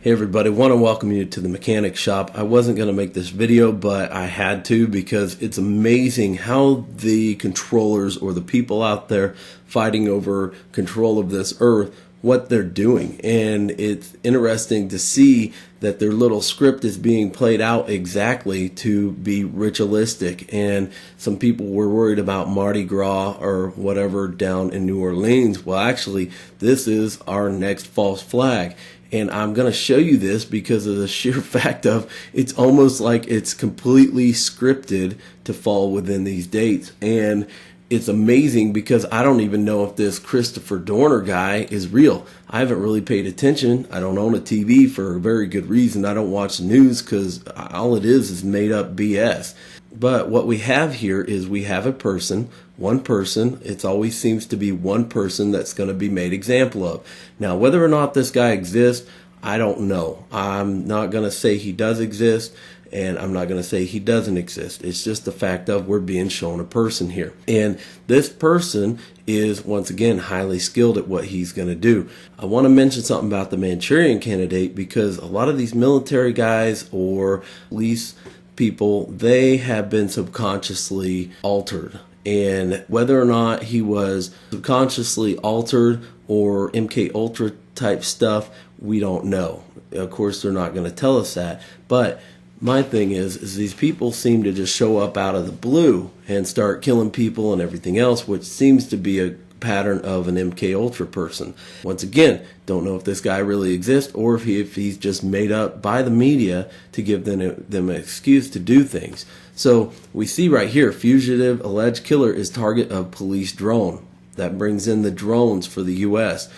Hey everybody, want to welcome you to the mechanic shop. I wasn't going to make this video, but I had to because it's amazing how the controllers or the people out there fighting over control of this earth, what they're doing. And it's interesting to see that their little script is being played out exactly to be ritualistic. And some people were worried about Mardi Gras or whatever down in New Orleans. Well, actually, this is our next false flag. And I'm going to show you this because of the sheer fact of it's almost like it's completely scripted to fall within these dates. And it's amazing because I don't even know if this Christopher Dorner guy is real. I haven't really paid attention. I don't own a TV for a very good reason. I don't watch the news because all it is made up BS. But what we have here is we have a person, one person. It always seems to be one person that's going to be made example of. Now, whether or not this guy exists, I don't know. I'm not going to say he does exist, and I'm not going to say he doesn't exist. It's just the fact of we're being shown a person here. And this person is, once again, highly skilled at what he's going to do. I want to mention something about the Manchurian Candidate because a lot of these military guys or police people, they have been subconsciously altered. And whether or not he was subconsciously altered or MK Ultra type stuff, we don't know. Of course, they're not going to tell us that. But my thing is these people seem to just show up out of the blue and start killing people and everything else, which seems to be a pattern of an MK Ultra person. Once again, don't know if this guy really exists or if he's just made up by the media to give them an excuse to do things. So we see right here, fugitive alleged killer is target of police drone. That brings in the drones for the U.S.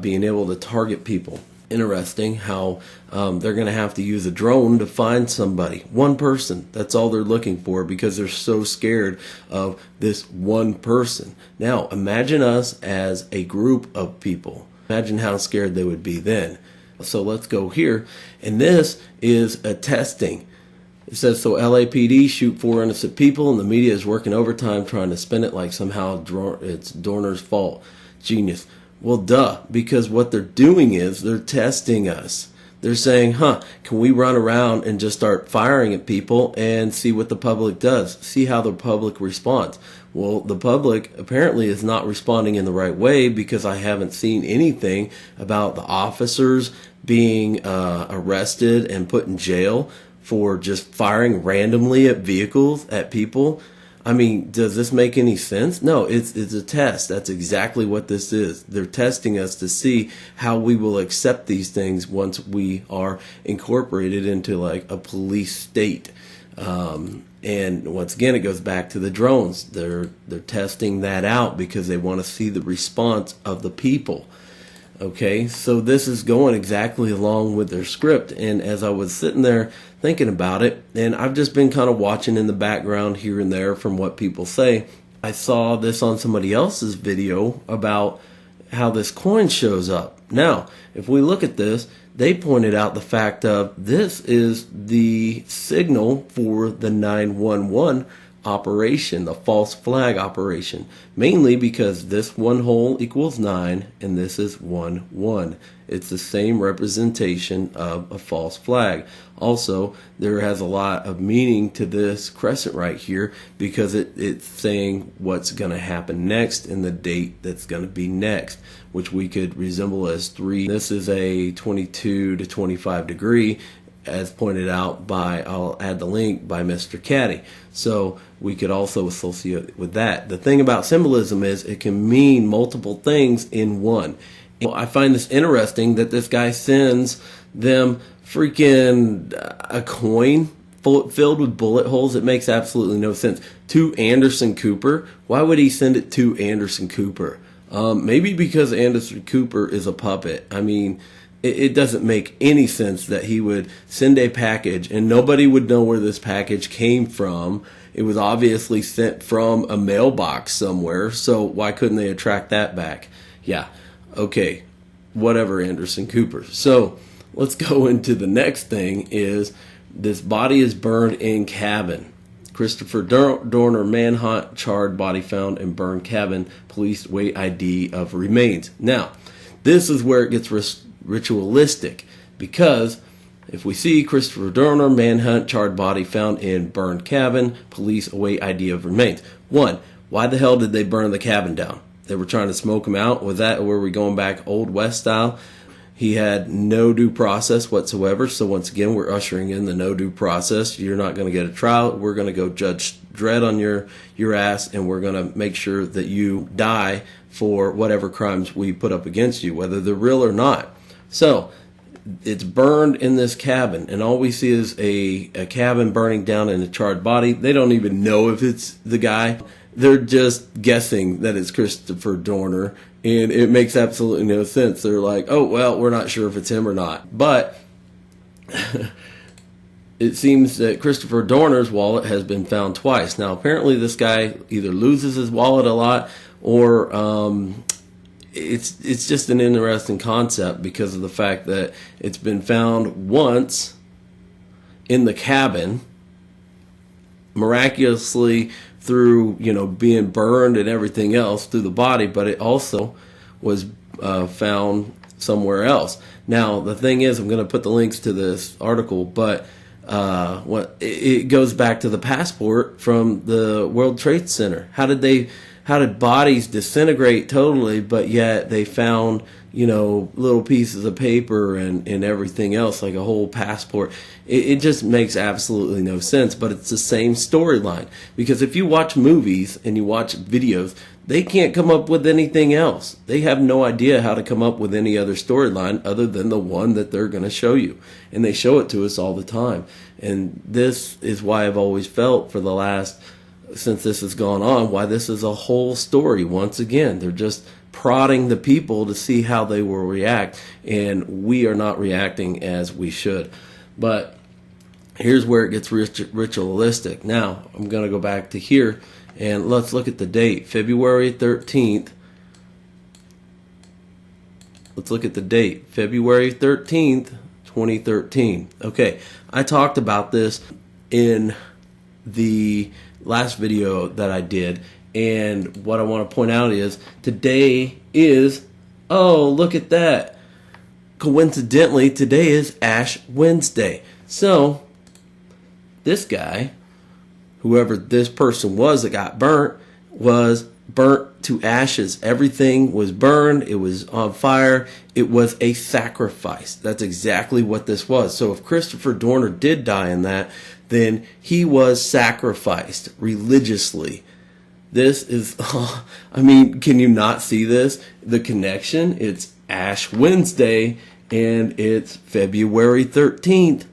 Being able to target people. Interesting how they're going to have to use a drone to find somebody. One person. That's all they're looking for because they're so scared of this one person. Now, imagine us as a group of people. Imagine how scared they would be then. So let's go here. And this is a testing. It says, so LAPD shoot 4 innocent people and the media is working overtime trying to spin it like somehow it's Dorner's fault. Genius. Well, duh, because what they're doing is they're testing us. They're saying, can we run around and just start firing at people and see what the public does? See how the public responds. Well, the public apparently is not responding in the right way because I haven't seen anything about the officers being arrested and put in jail for just firing randomly at vehicles, at people. I mean, does this make any sense? No, it's a test. That's exactly what this is. They're testing us to see how we will accept these things once we are incorporated into like a police state. And once again, it goes back to the drones. They're testing that out because they want to see the response of the people. Okay, so this is going exactly along with their script. And as I was sitting there thinking about it, and I've just been kind of watching in the background here and there from what people say, I saw this on somebody else's video about how this coin shows up. Now, if we look at this, they pointed out the fact of this is the signal for the 911 operation, the false flag operation, mainly because this one hole equals 9 and this is 1 1. It's the same representation of a false flag. Also, there has a lot of meaning to this crescent right here because it's saying what's going to happen next and the date that's going to be next, which we could resemble as 3. This is a 22 to 25 degree, as pointed out by, I'll add the link, by Mr. Caddy. So we could also associate with that. The thing about symbolism is it can mean multiple things in one. Well, I find this interesting that this guy sends them freaking a coin filled with bullet holes. It makes absolutely no sense. To Anderson Cooper. Why would he send it to Anderson Cooper? Maybe because Anderson Cooper is a puppet. I mean, it doesn't make any sense that he would send a package and nobody would know where this package came from. It was obviously sent from a mailbox somewhere, so why couldn't they track that back? Yeah, okay, whatever, Anderson Cooper. So let's go into the next thing is this body is burned in cabin. Christopher Dorner manhunt, charred body found in burned cabin. Police wait ID of remains. Now, this is where it gets ritualistic. Because if we see Christopher Dorner, manhunt, charred body found in burned cabin, police await ID of remains. One, why the hell did they burn the cabin down? They were trying to smoke him out? Were we going back Old West style? He had no due process whatsoever. So once again, we're ushering in the no due process. You're not going to get a trial. We're going to go Judge Dredd on your ass, and we're going to make sure that you die for whatever crimes we put up against you, whether they're real or not. So it's burned in this cabin, and all we see is a cabin burning down in a charred body. They don't even know if it's the guy. They're just guessing that it's Christopher Dorner, and it makes absolutely no sense. They're like, oh, well, we're not sure if it's him or not. But it seems that Christopher Dorner's wallet has been found twice. Now, apparently this guy either loses his wallet a lot, or it's just an interesting concept because of the fact that it's been found once in the cabin, miraculously through, being burned and everything else through the body, but it also was found somewhere else. Now, the thing is, I'm going to put the links to this article, but it goes back to the passport from the World Trade Center. How did bodies disintegrate totally, but yet they found, little pieces of paper and everything else, like a whole passport? It just makes absolutely no sense, but it's the same storyline. Because if you watch movies and you watch videos, they can't come up with anything else. They have no idea how to come up with any other storyline other than the one that they're going to show you. And they show it to us all the time. And this is why I've always felt since this has gone on, why this is a whole story. Once again, they're just prodding the people to see how they will react, and we are not reacting as we should. But here's where it gets ritualistic. Now, I'm going to go back to here, and let's look at the date, February 13th. Let's look at the date, February 13th, 2013. Okay, I talked about this in the last video that I did, and what I want to point out is today is, oh, look at that, coincidentally today is Ash Wednesday. So this guy, whoever this person was that got burnt, was burnt to ashes. Everything was burned. It was on fire. It was a sacrifice. That's exactly what this was. So if Christopher Dorner did die in that, then he was sacrificed religiously. This is, can you not see this? The connection? It's Ash Wednesday and it's February 13th.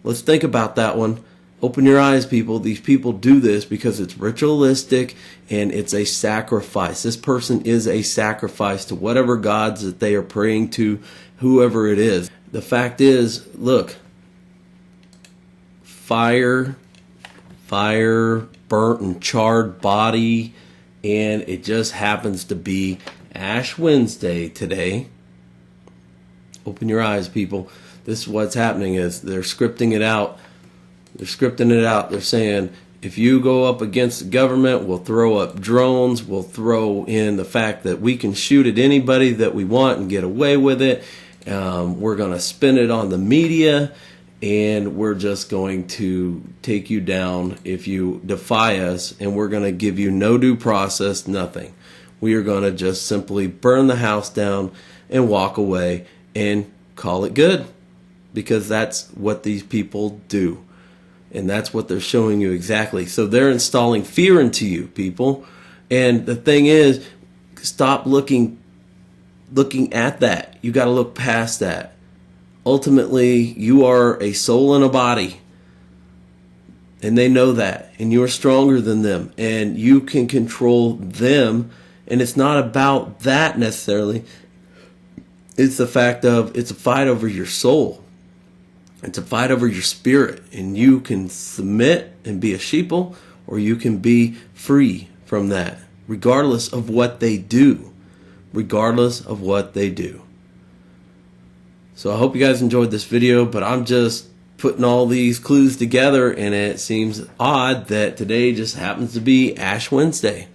Let's think about that one. Open your eyes, people. These people do this because it's ritualistic and it's a sacrifice. This person is a sacrifice to whatever gods that they are praying to, whoever it is. The fact is, look, fire, burnt and charred body, and it just happens to be Ash Wednesday today. Open your eyes, people. This is what's happening is they're scripting it out. They're saying, if you go up against the government, we'll throw up drones. We'll throw in the fact that we can shoot at anybody that we want and get away with it. We're going to spin it on the media, and we're just going to take you down if you defy us, and we're going to give you no due process, nothing. We are going to just simply burn the house down and walk away and call it good, because that's what these people do. And that's what they're showing you exactly. So they're installing fear into you, people. And the thing is, stop looking at that. You got to look past that. Ultimately, you are a soul in a body. And they know that. And you're stronger than them. And you can control them. And it's not about that necessarily. It's the fact of, it's a fight over your soul. It's a fight over your spirit, and you can submit and be a sheeple, or you can be free from that, regardless of what they do. Regardless of what they do. So I hope you guys enjoyed this video, but I'm just putting all these clues together, and it seems odd that today just happens to be Ash Wednesday.